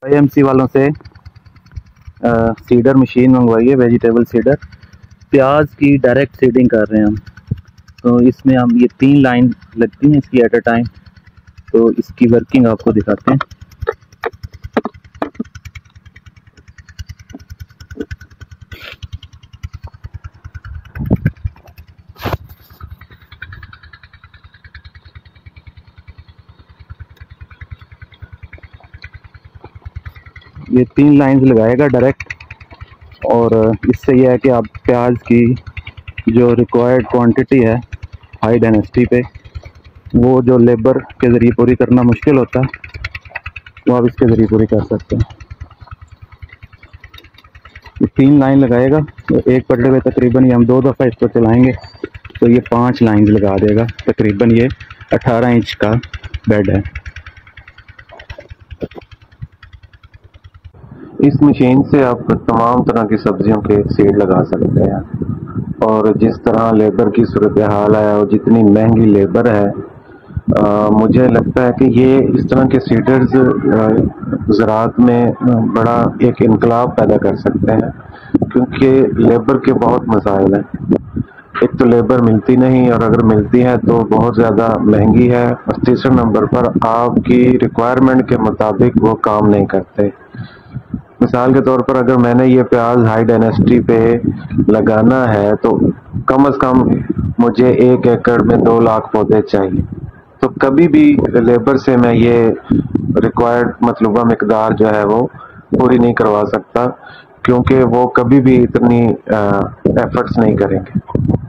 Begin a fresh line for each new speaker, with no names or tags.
IMC वालों से seeder machine मंगवाई है, वेजिटेबल सीडर। प्याज की डायरेक्ट सीडिंग कर रहे हैं हम। तो इसमें हम ये 3 लाइन लगती हैं इसकी एट अ टाइम। तो इसकी वर्किंग आपको दिखाते हैं। ये 3 लाइंस लगाएगा डायरेक्ट, और इससे यह है कि आप प्याज की जो रिक्वायर्ड क्वांटिटी है हाई डेंसिटी पे, वो जो लेबर के ज़रिए पूरी करना मुश्किल होता है, वो आप इसके ज़रिए पूरी कर सकते हैं। ये 3 लाइन लगाएगा तो एक पटड़े पे तकरीबन ये हम 2 दफ़ा इसको चलाएंगे तो ये 5 लाइन लगा देगा। तकरीबन ये 18 इंच का बेड है। इस मशीन से आप तमाम तरह की सब्जियों के सीड लगा सकते हैं, और जिस तरह लेबर की सूरत हाल है और जितनी महंगी लेबर है, मुझे लगता है कि ये इस तरह के सीडर्स ज़राअत में बड़ा एक इनकलाब पैदा कर सकते हैं, क्योंकि लेबर के बहुत मसाइल हैं। एक तो लेबर मिलती नहीं, और अगर मिलती है तो बहुत ज़्यादा महंगी है, और तीसरे नंबर पर आपकी रिक्वायरमेंट के मुताबिक वो काम नहीं करते। मिसाल के तौर पर अगर मैंने ये प्याज हाई डेंसिटी पे लगाना है तो कम से कम मुझे 1 एकड़ में 2 लाख पौधे चाहिए। तो कभी भी लेबर से मैं ये रिक्वायर्ड मतलूबा मिकदार जो है वो पूरी नहीं करवा सकता, क्योंकि वो कभी भी इतनी एफर्ट्स नहीं करेंगे।